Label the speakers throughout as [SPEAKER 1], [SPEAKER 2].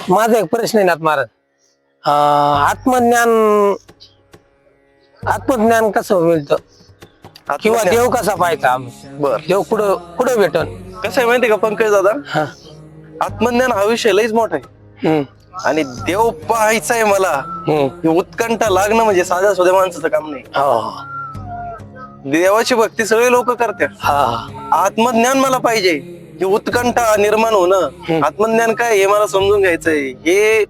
[SPEAKER 1] माझा एक प्रश्न आहे नाथ महाराज. आत्मज्ञान आत्मज्ञान कसं मिळतं किंवा
[SPEAKER 2] आत्मज्ञान.
[SPEAKER 1] देव कसा पाहायचा आम्ही?
[SPEAKER 2] बर,
[SPEAKER 1] देव कुठं कुठं भेटन?
[SPEAKER 2] कसं आहे माहितीये का पंकज दादा,
[SPEAKER 1] हा.
[SPEAKER 2] आत्मज्ञान हा विषय लईच मोठा आहे
[SPEAKER 1] हम्म,
[SPEAKER 2] आणि देव पाहायचा आहे मला,
[SPEAKER 1] हम्म.
[SPEAKER 2] ही उत्कंठा लागणं म्हणजे साध्या सुध्या माणसाचं काम नाही.
[SPEAKER 1] हो.
[SPEAKER 2] देवाची भक्ती सगळे लोक करतात.
[SPEAKER 1] हा.
[SPEAKER 2] आत्मज्ञान मला पाहिजे, ही उत्कंठा निर्माण होणं. आत्मज्ञान काय हे मला समजून घ्यायचंय, हे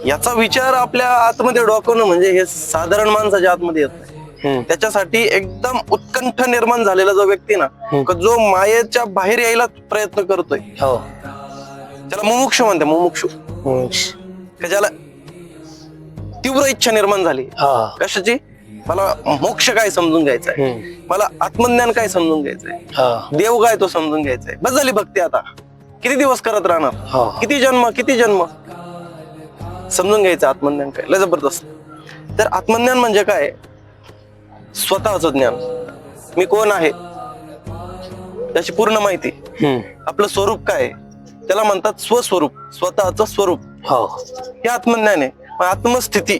[SPEAKER 2] याचा विचार आपल्या आतमध्ये डोकवणं म्हणजे हे साधारण माणसाच्या आतमध्ये येत नाही. त्याच्यासाठी एकदम उत्कंठ निर्माण झालेला जो व्यक्ती ना, जो मायेच्या बाहेर यायला प्रयत्न करतोय,
[SPEAKER 1] हो.
[SPEAKER 2] त्याला मुमुक्षु म्हणते. मुमुक्षु का ज्याला तीव्र इच्छा निर्माण झाली
[SPEAKER 1] हा.
[SPEAKER 2] कशाची, मला मोक्ष काय समजून घ्यायचंय, मला आत्मज्ञान काय समजून घ्यायचंय,
[SPEAKER 1] हा.
[SPEAKER 2] देव काय तो समजून घ्यायचंय. बस झाली भक्ती. आता किती दिवस करत राहणार,
[SPEAKER 1] हो.
[SPEAKER 2] किती जन्म समजून घ्यायचं आत्मज्ञान काय. लय जबरदस्त. तर आत्मज्ञान म्हणजे काय, स्वतःच ज्ञान. मी कोण आहे त्याची पूर्ण माहिती, आपलं स्वरूप काय त्याला म्हणतात स्वस्वरूप, स्वतःचं स्वरूप.
[SPEAKER 1] हो.
[SPEAKER 2] हे आत्मज्ञान आहे. आत्मस्थिती,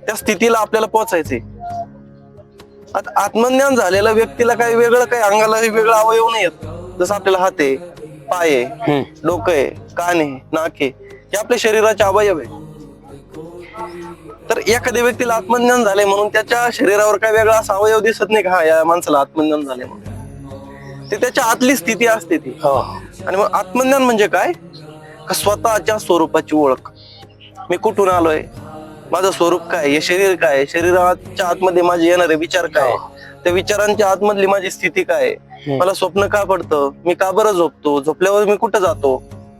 [SPEAKER 2] त्या स्थितीला आपल्याला पोहोचायचंय. आता आत्मज्ञान झालेल्या व्यक्तीला काही वेगळं, काही अंगाला वेगळं अवयव नाही येत. जसं आपल्याला हात आहे, पाय आहे, डोकं आहे, कान आहे, नाक आहे, हे आपल्या शरीराचे अवयव आहे. तर एखाद्या व्यक्तीला आत्मज्ञान झाले म्हणून त्याच्या शरीरावर काय वेगळा असा अवयव दिसत नाही का, हा या माणसाला आत्मज्ञान झाले म्हणून. ते त्याच्या आतली स्थिती असते ती.
[SPEAKER 1] हो.
[SPEAKER 2] आणि मग आत्मज्ञान म्हणजे काय, का स्वतःच्या स्वरूपाची ओळख. मी कुठून आलोय, माझं स्वरूप काय, हे शरीर काय, शरीराच्या आतमध्ये माझे येणारे विचार काय, त्या विचारांच्या आतमधली माझी स्थिती काय, मला स्वप्न का पडतं, मी का बरं झोपतो, झोपल्यावर मी कुठं जातो,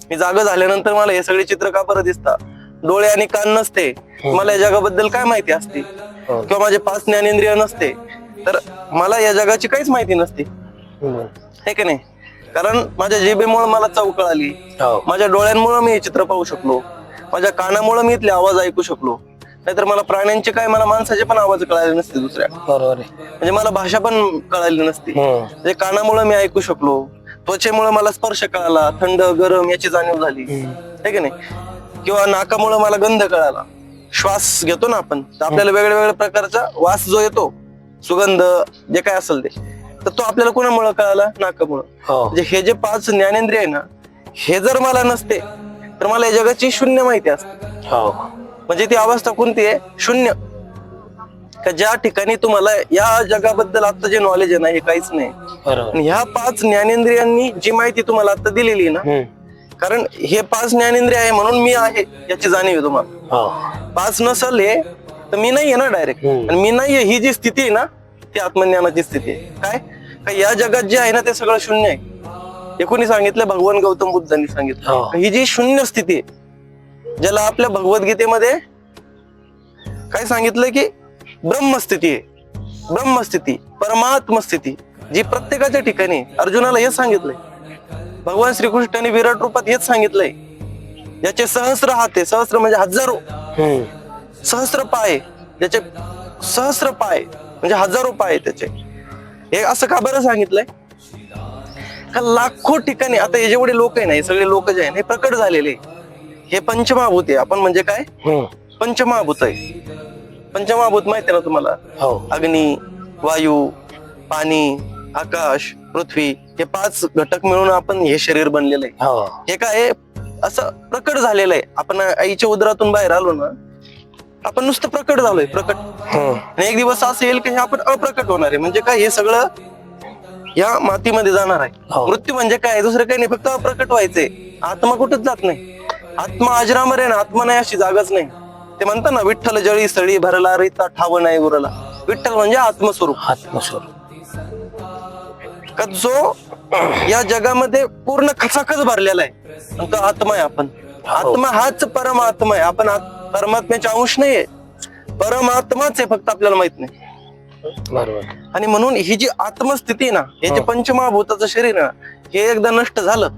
[SPEAKER 2] मी जागा झाल्यानंतर मला हे सगळे चित्र का बरं दिसतात, डोळे आणि कान नसते मला या जगाबद्दल काय माहिती असते, किंवा माझे 5 ज्ञानेंद्रिय नसते तर मला या जगाची काहीच माहिती नसते, हे की नाही. कारण माझ्या जिभेमुळे मला चव कळाली, माझ्या डोळ्यांमुळे मी हे चित्र पाहू शकलो, माझ्या कानामुळे मी इथले आवाज ऐकू शकलो. नाहीतर मला प्राण्यांचे काय, मला माणसाचे पण आवाज कळाले नसते दुसऱ्या.
[SPEAKER 1] बरोबर आहे.
[SPEAKER 2] म्हणजे मला भाषा पण कळाली नसती. म्हणजे कानामुळे मी ऐकू शकलो, त्वचेमुळे मला स्पर्श कळाला, थंड गरम याची जाणीव झाली, हे की नाही. किंवा नाकामुळे मला गंध कळाला. श्वास घेतो ना आपण, तर आपल्याला वेगळ्या वेगळ्या प्रकारचा वास जो येतो, सुगंध जे काय असेल ते, तर तो आपल्याला कोणामुळे कळाला, नाकामुळे. म्हणजे हे जे 5 ज्ञानेंद्रिय आहे ना, हे जर मला नसते तर मला या जगाची शून्य माहिती असते. म्हणजे ती अवस्था कोणती आहे, शून्य. का ज्या ठिकाणी तुम्हाला या जगाबद्दल आता जे नॉलेज आहे ना, हे काहीच नाही. आणि ह्या 5 ज्ञानेंद्रियांनी जी माहिती तुम्हाला आता दिलेली ना, कारण हे 5 ज्ञानेंद्रिय आहे म्हणून मी आहे याची जाणीव आहे तुम्हाला. 5 नसल हे तर मी नाहीये ना डायरेक्ट. आणि मी नाहीये ही जी स्थिती आहे ना, ती आत्मज्ञानाची स्थिती आहे. काय या जगात जे आहे ना ते सगळं शून्य आहे. हे कोणी सांगितलं, भगवान गौतम बुद्धांनी सांगितलं. ही जी शून्य स्थिती आहे, ज्याला आपल्या भगवद्गीतेमध्ये काय सांगितलं की ब्रह्मस्थिती आहे. ब्रह्मस्थिती, परमात्म स्थिती जी प्रत्येकाच्या ठिकाणी. अर्जुनाला हेच सांगितलंय, भगवान श्रीकृष्णाने विराट रूपात हेच सांगितलंय. ज्याचे सहस्र हात आहे, सहस्र म्हणजे हजारो, सहस्र पाय, ज्याचे सहस्र पाय म्हणजे हजारो पाय त्याचे. हे असं का बरं सांगितलंय, का लाखो ठिकाणी आता हे जेवढे लोक आहे ना, हे सगळे लोक जे आहे हे प्रकट झालेले, हे पंचमहाभूत आहे. आपण म्हणजे काय, पंचमहाभूत आहे. पंचमहाभूत माहिती आहे ना तुम्हाला, अग्नी, वायू, पाणी, आकाश, पृथ्वी, हे 5 घटक मिळून आपण हे शरीर बनलेलं आहे. हे काय असं प्रकट झालेलं आहे. आपण आईच्या उदरातून बाहेर आलो ना, आपण नुसतं प्रकट झालोय, प्रकट. आणि एक दिवस असं येईल की हे आपण अप्रकट होणार आहे. म्हणजे काय, हे सगळं या मातीमध्ये जाणार आहे. मृत्यू म्हणजे काय, दुसरं काही नाही, फक्त अप्रकट व्हायचंय. आत्मा कुठंच जात नाही. आत्मा अजरामर आहे ना, आत्मा नाही अशी जागाच नाही. ते म्हणतात ना, विठ्ठल जळी सळी भरला रीता ठाव नाही उरला. विठ्ठल म्हणजे आत्मस्वरूप. का जो या जगामध्ये पूर्ण खचाखच भरलेला आहे, तो आत्मा आहे. आपण आत्मा हाच परमात्मा आहे. आपण परमात्म्याचे अंश नाहीये, परमात्माच आहे, फक्त आपल्याला माहित नाही. आणि म्हणून ही जी आत्मस्थिती ना, हे जे पंचमहाभूताचं शरीर ना, हे एकदा नष्ट झालं,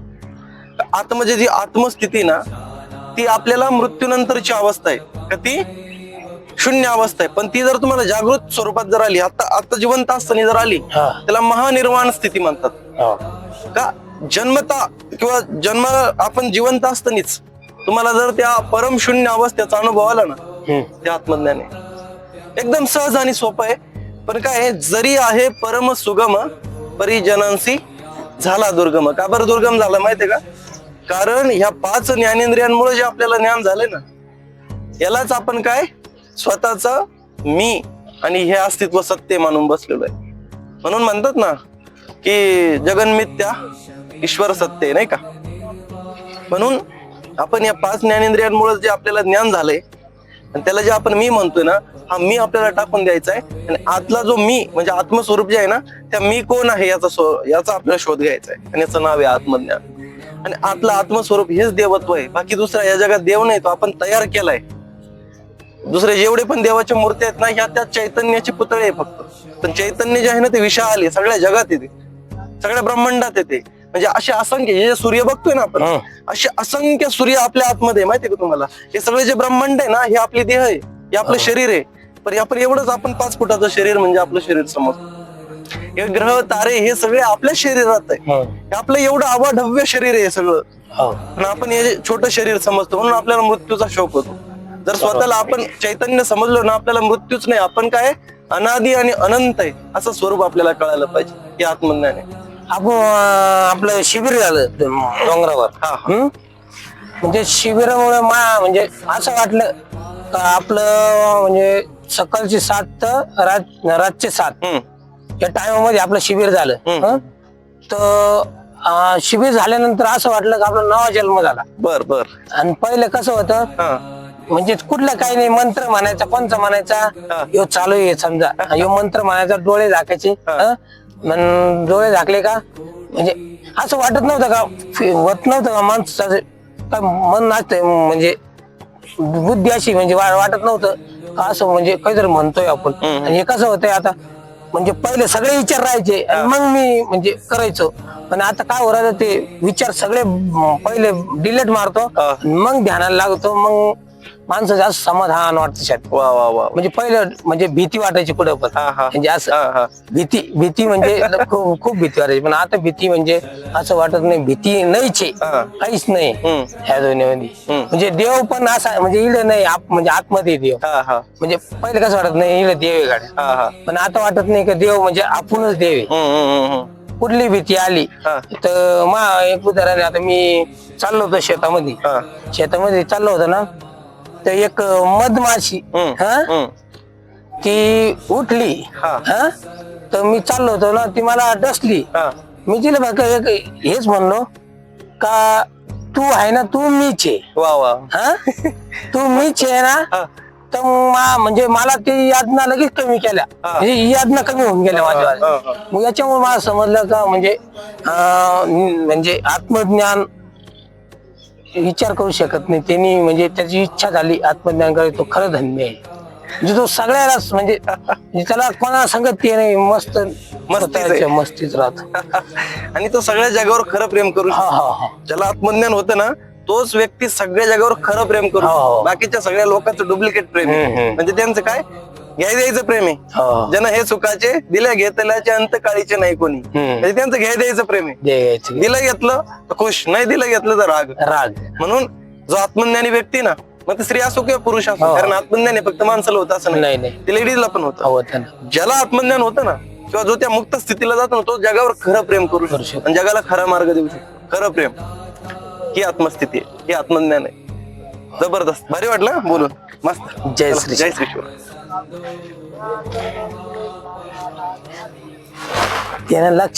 [SPEAKER 2] म्हणजे जी आत्मस्थिती ना, ती आपल्याला मृत्यूनंतरची अवस्था आहे. का ती शून्य अवस्था आहे. पण ती जर तुम्हाला जागृत स्वरूपात जर आली, आता जिवंत असताना जर आली, त्याला महानिर्वाण स्थिती म्हणतात. का जन्मता किंवा जन्म आपण जिवंत असतानीच तुम्हाला जर त्या परमशून्य अवस्थेचा अनुभव आला ना, ते आत्मज्ञान आहे. एकदम सहज आणि सोपं आहे. पण काय आहे, जरी आहे परम सुगम परिजनांशी झाला दुर्गम. का बरं दुर्गम झाला माहितीये का? कारण ह्या 5 ज्ञानेंद्रियांमुळे जे आपल्याला ज्ञान झालंय ना, यालाच आपण काय स्वतःचा मी आणि हे अस्तित्व सत्य मानून बसलेलो आहे. म्हणून म्हणतात ना की जगन्मिथ्या ईश्वर सत्य आहे, नाही का? म्हणून आपण या 5 ज्ञानेंद्रियांमुळे जे आपल्याला ज्ञान झालंय आणि त्याला जे आपण मी म्हणतोय ना, हा मी आपल्याला टाकून द्यायचा आहे. आणि आतला जो मी म्हणजे आत्मस्वरूप जे आहे ना, त्या मी कोण आहे याचा आपल्याला शोध घ्यायचा आहे. आणि याचं नाव आहे आत्मज्ञान. आणि आतलं आत्मस्वरूप हेच देवत्व आहे. बाकी दुसरा या जगात देव नाही, तो आपण तयार केलाय. दुसरे जेवढे पण देवाच्या मूर्ती आहेत ना, ह्या त्या चैतन्याची पुतळे आहे फक्त. पण चैतन्य जे आहे ना, ते विशाल आहे, सगळ्या जगात येते, सगळ्या ब्रह्मांडात येते. म्हणजे असे असंख्य जे सूर्य बघतोय ना आपण, असे असंख्य सूर्य आपल्या आतमध्ये माहितीये का तुम्हाला? हे सगळे जे ब्रह्मांड आहे ना, हे आपली देह आहे, हे आपलं शरीर आहे. पण आपण एवढंच आपण 5 फुटाचं शरीर म्हणजे आपलं शरीर समजतो. हे ग्रह तारे हे सगळे आपल्या शरीरात आहे. हे आपलं एवढं अवाढव्य शरीर आहे सगळं, पण आपण हे छोटं शरीर समजतो. म्हणून आपल्याला मृत्यूचा शोक होतो. जर स्वतःला आपण चैतन्य समजलो ना, आपल्याला मृत्यूच नाही, आपण काय अनादी आणि अनंत आहे असं स्वरूप आपल्याला कळायला पाहिजे. हे आत्मज्ञान आहे.
[SPEAKER 1] आपण आपलं शिबिर झालं डोंगरावर. म्हणजे शिबिरामुळे म्हणजे असं वाटलं का आपलं म्हणजे सकाळची 7 तर रातचे 7 या टायमामध्ये आपलं शिबिर झालं. तर शिबिर झाल्यानंतर असं वाटलं का आपला नवा जन्म झाला.
[SPEAKER 2] बर बर.
[SPEAKER 1] आणि पहिले कसं होतं, म्हणजे कुठलं काही नाही, मंत्र म्हणायचा, कोणचा म्हणायचा, यो चालू आहे समजा, यो मंत्र म्हणायचा, डोळे झाकायचे. डोळे झाकले का म्हणजे असं वाटत नव्हतं का, होत नव्हतं का माणसाचं काय मन नाचतंय, म्हणजे बुद्धी अशी म्हणजे वाटत नव्हतं का असं म्हणजे काहीतरी म्हणतोय आपण. आणि हे कसं होतंय आता, म्हणजे पहिले सगळे विचार राहायचे आणि मग मी म्हणजे करायचो. पण आता काय हो राहिलं, ते विचार सगळे पहिले डिलीट मारतो मग ध्यानाला लागतो. मग माणसं जास्त समाधान वाटतं.
[SPEAKER 2] वा वा वा.
[SPEAKER 1] म्हणजे पहिलं म्हणजे भीती वाटायची कुठं पण, म्हणजे असं भीती म्हणजे खूप भीती वाटायची. पण आता भीती म्हणजे असं वाटत नाही, भीती नाहीच आहे, काहीच नाही ह्या दुनियामध्ये. म्हणजे देव पण असा म्हणजे इकडे नाही, म्हणजे आतमध्ये देव. म्हणजे पहिले कसं वाटत नाही इकडे देव आहे गाड्या, पण आता वाटत नाही का देव म्हणजे आपणच देव आहे. कुठली भीती आली तर एक उदाहरण, आता मी चाललो होतो शेतामध्ये चाललो होतो ना, तर एक मधमाशी ती उठली. तर मी चाललो होतो ना, ती मला डसली. मी तिला बघा हेच म्हणलो का तू आहे ना, तू मीच आहे.
[SPEAKER 2] वा वा.
[SPEAKER 1] तू मीच आहे ना. तर म्हणजे मला ती यातना लगेच कमी केल्या, म्हणजे यातना कमी होऊन गेल्या माझ्या. मग याच्यामुळे मला समजलं का म्हणजे आत्मज्ञान विचार करू शकत नाही त्यांनी, म्हणजे त्याची इच्छा झाली आत्मज्ञान करायचं, तो खरं धन्य आहे. म्हणजे तो सगळ्यालाच म्हणजे त्याला कोणाला सांगत ते नाही, मस्तीच राहतो.
[SPEAKER 2] आणि तो सगळ्या जगावर खरं प्रेम करू शकतो. ज्याला आत्मज्ञान होतं ना, तोच व्यक्ती सगळ्या जगावर खरं प्रेम करू शकतो. बाकीच्या सगळ्या लोकांचं डुप्लिकेट प्रेम आहे. म्हणजे त्यांचं काय घ्याय द्यायचं प्रेम आहे. ज्यांना हे सुखाचे दिल्या घेतल्याचे अंतकाळीचे नाही कोणी, म्हणजे त्यांचं घ्याय द्यायचं प्रेम आहे. दिलं घेतलं तर खुश, नाही दिलं घेतलं तर राग. म्हणून जो आत्मज्ञानी व्यक्ती ना, मग ते स्त्री असो किंवा पुरुष असो, कारण आत्मज्ञान हे फक्त माणसाला होतं असं नाही, ते लेडीजला पण होतं. ज्याला आत्मज्ञान होतं ना, किंवा जो त्या मुक्त स्थितीला जातो ना, तो जगावर खरं प्रेम करू शकतो आणि जगाला खरा मार्ग देऊ शकतो. खरं प्रेम ही आत्मस्थिती आहे, ही आत्मज्ञान आहे. जबरदस्त, भारी वाटलं बोलून, मस्त.
[SPEAKER 1] जय श्री
[SPEAKER 2] शिव.
[SPEAKER 1] त्यानं लक्ष